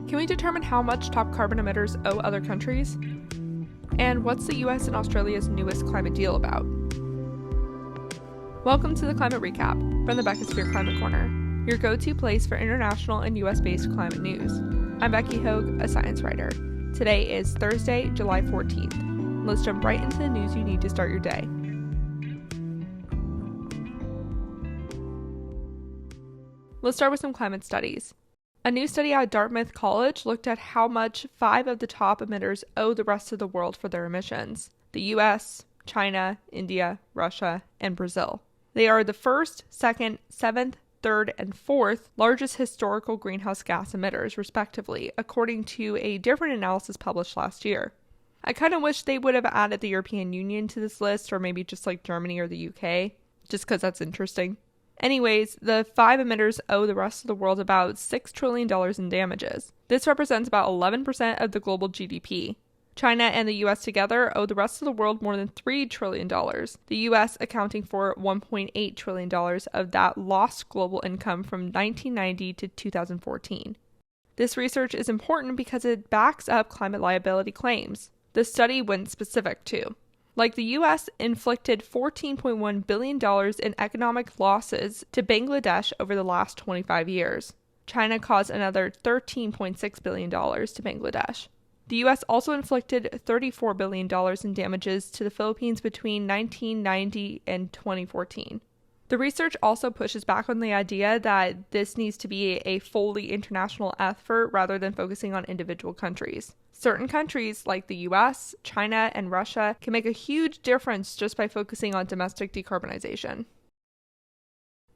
Can we determine how much top carbon emitters owe other countries? And what's the US and Australia's newest climate deal about? Welcome to the Climate Recap from the Beckisphere Climate Corner, your go-to place for international and US-based climate news. I'm Becky Hogue, a science writer. Today is Thursday, July 14th. Let's jump right into the news you need to start your day. Let's start with some climate studies. A new study at Dartmouth College looked at how much 5 of the top emitters owe the rest of the world for their emissions: the US, China, India, Russia, and Brazil. They are the first, second, seventh, third, and fourth largest historical greenhouse gas emitters, respectively, according to a different analysis published last year. I kind of wish they would have added the European Union to this list, or maybe just like Germany or the UK, just because that's interesting. Anyways, the 5 emitters owe the rest of the world about $6 trillion in damages. This represents about 11% of the global GDP. China and the US together owe the rest of the world more than $3 trillion, the US accounting for $1.8 trillion of that lost global income from 1990 to 2014. This research is important because it backs up climate liability claims. The study went specific too. Like the US inflicted $14.1 billion in economic losses to Bangladesh over the last 25 years. China caused another $13.6 billion to Bangladesh. The US also inflicted $34 billion in damages to the Philippines between 1990 and 2014. The research also pushes back on the idea that this needs to be a fully international effort rather than focusing on individual countries. Certain countries like the US, China, and Russia can make a huge difference just by focusing on domestic decarbonization.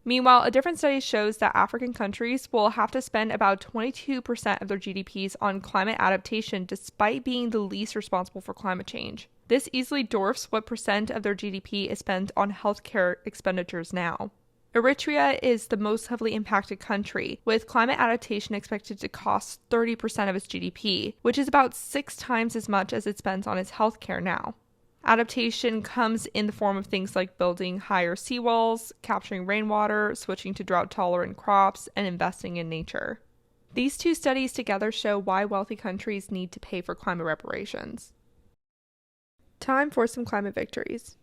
Meanwhile, a different study shows that African countries will have to spend about 22% of their GDPs on climate adaptation despite being the least responsible for climate change. This easily dwarfs what percent of their GDP is spent on healthcare expenditures now. Eritrea is the most heavily impacted country, with climate adaptation expected to cost 30% of its GDP, which is about 6 times as much as it spends on its healthcare now. Adaptation comes in the form of things like building higher seawalls, capturing rainwater, switching to drought-tolerant crops, and investing in nature. These two studies together show why wealthy countries need to pay for climate reparations. Time for some climate victories.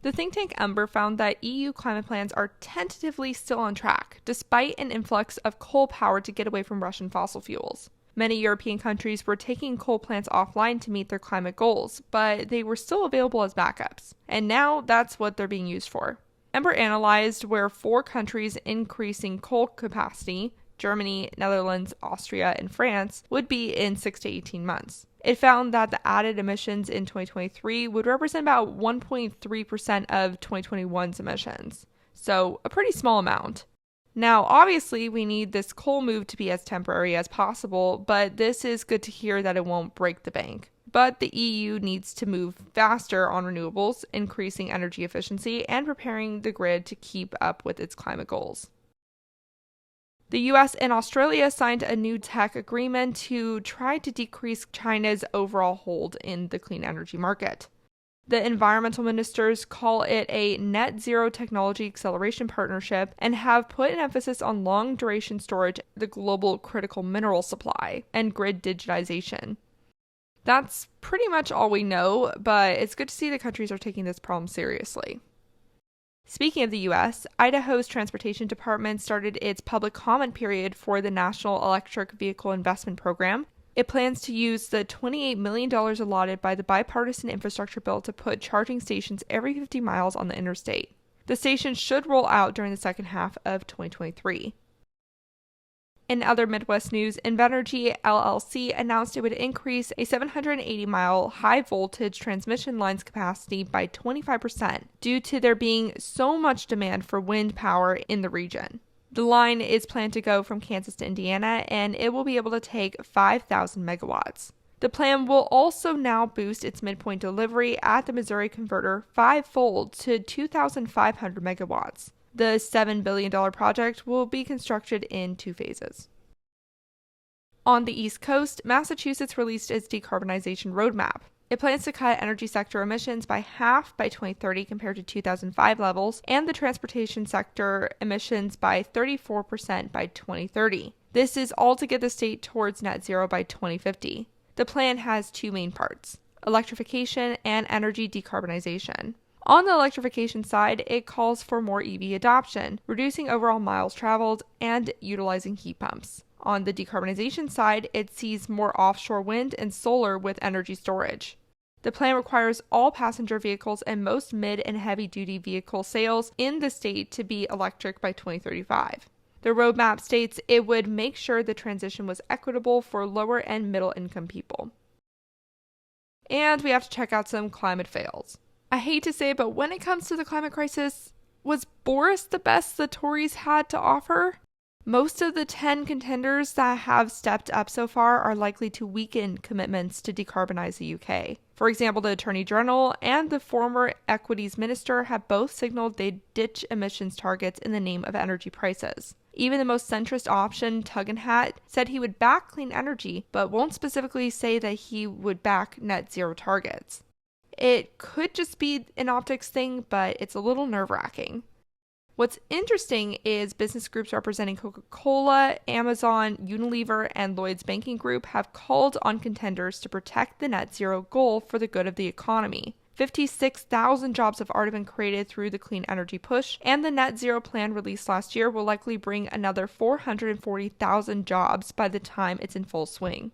The think tank Ember found that EU climate plans are tentatively still on track, despite an influx of coal power to get away from Russian fossil fuels. Many European countries were taking coal plants offline to meet their climate goals, but they were still available as backups. And now that's what they're being used for. Ember analyzed where 4 countries increasing coal capacity, Germany, Netherlands, Austria, and France, would be in 6 to 18 months. It found that the added emissions in 2023 would represent about 1.3% of 2021's emissions. So a pretty small amount. Now, obviously, we need this coal move to be as temporary as possible, but this is good to hear that it won't break the bank. But the EU needs to move faster on renewables, increasing energy efficiency, and preparing the grid to keep up with its climate goals. The US and Australia signed a new tech agreement to try to decrease China's overall hold in the clean energy market. The environmental ministers call it a net zero technology acceleration partnership and have put an emphasis on long-duration storage, the global critical mineral supply, and grid digitization. That's pretty much all we know, but it's good to see the countries are taking this problem seriously. Speaking of the US, Idaho's Transportation Department started its public comment period for the National Electric Vehicle Investment Program. It plans to use the $28 million allotted by the bipartisan infrastructure bill to put charging stations every 50 miles on the interstate. The stations should roll out during the second half of 2023. In other Midwest news, Invenergy LLC announced it would increase a 780-mile high-voltage transmission line's capacity by 25% due to there being so much demand for wind power in the region. The line is planned to go from Kansas to Indiana, and it will be able to take 5,000 megawatts. The plan will also now boost its midpoint delivery at the Missouri converter 5-fold to 2,500 megawatts. The $7 billion project will be constructed in 2 phases. On the East Coast, Massachusetts released its decarbonization roadmap. It plans to cut energy sector emissions by half by 2030 compared to 2005 levels, and the transportation sector emissions by 34% by 2030. This is all to get the state towards net zero by 2050. The plan has two main parts: electrification and energy decarbonization. On the electrification side, it calls for more EV adoption, reducing overall miles traveled, and utilizing heat pumps. On the decarbonization side, it sees more offshore wind and solar with energy storage. The plan requires all passenger vehicles and most mid and heavy-duty vehicle sales in the state to be electric by 2035. The roadmap states it would make sure the transition was equitable for lower and middle-income people. And we have to check out some climate fails. I hate to say it, but when it comes to the climate crisis, was Boris the best the Tories had to offer? Most of the 10 contenders that have stepped up so far are likely to weaken commitments to decarbonize the UK. For example, the Attorney General and the former Equities Minister have both signaled they'd ditch emissions targets in the name of energy prices. Even the most centrist option, Tugendhat, said he would back clean energy, but won't specifically say that he would back net zero targets. It could just be an optics thing, but it's a little nerve-wracking. What's interesting is business groups representing Coca-Cola, Amazon, Unilever, and Lloyd's Banking Group have called on contenders to protect the net zero goal for the good of the economy. 56,000 jobs have already been created through the clean energy push, and the net zero plan released last year will likely bring another 440,000 jobs by the time it's in full swing.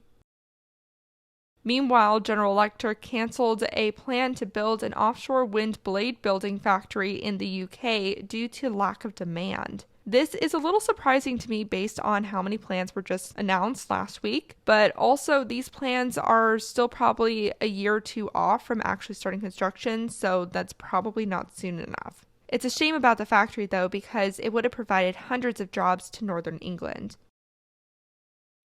Meanwhile, General Electric cancelled a plan to build an offshore wind blade building factory in the UK due to lack of demand. This is a little surprising to me based on how many plans were just announced last week, but also these plans are still probably a year or two off from actually starting construction, so that's probably not soon enough. It's a shame about the factory though, because it would have provided hundreds of jobs to Northern England.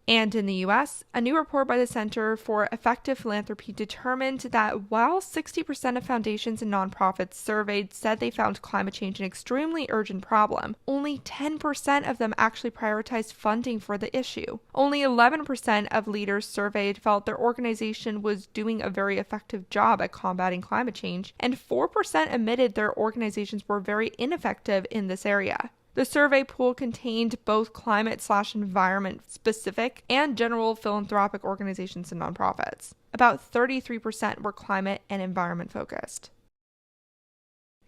And in the US, a new report by the Center for Effective Philanthropy determined that while 60% of foundations and nonprofits surveyed said they found climate change an extremely urgent problem, only 10% of them actually prioritized funding for the issue. Only 11% of leaders surveyed felt their organization was doing a very effective job at combating climate change, and 4% admitted their organizations were very ineffective in this area. The survey pool contained both climate/environment specific and general philanthropic organizations and nonprofits. About 33% were climate and environment focused.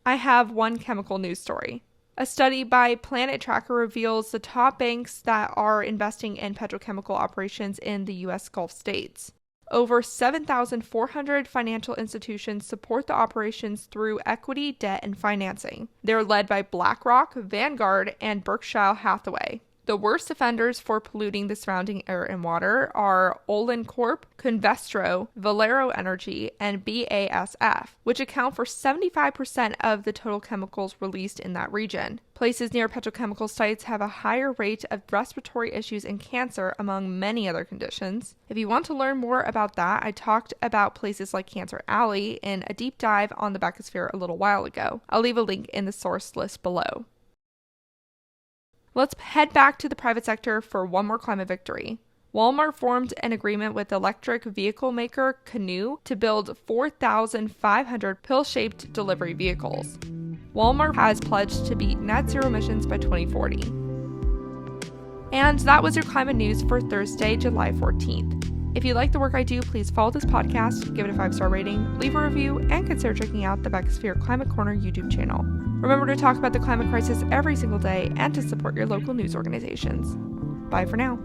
I have one chemical news story. A study by Planet Tracker reveals the top banks that are investing in petrochemical operations in the U.S. Gulf states. Over 7,400 financial institutions support the operations through equity, debt, and financing. They're led by BlackRock, Vanguard, and Berkshire Hathaway. The worst offenders for polluting the surrounding air and water are Olin Corp, Convestro, Valero Energy, and BASF, which account for 75% of the total chemicals released in that region. Places near petrochemical sites have a higher rate of respiratory issues and cancer, among many other conditions. If you want to learn more about that, I talked about places like Cancer Alley in a deep dive on the Beckisphere a little while ago. I'll leave a link in the source list below. Let's head back to the private sector for one more climate victory. Walmart formed an agreement with electric vehicle maker Canoo to build 4,500 pill-shaped delivery vehicles. Walmart has pledged to beat net zero emissions by 2040. And that was your climate news for Thursday, July 14th. If you like the work I do, please follow this podcast, give it a 5-star rating, leave a review, and consider checking out the Beckisphere Climate Corner YouTube channel. Remember to talk about the climate crisis every single day and to support your local news organizations. Bye for now.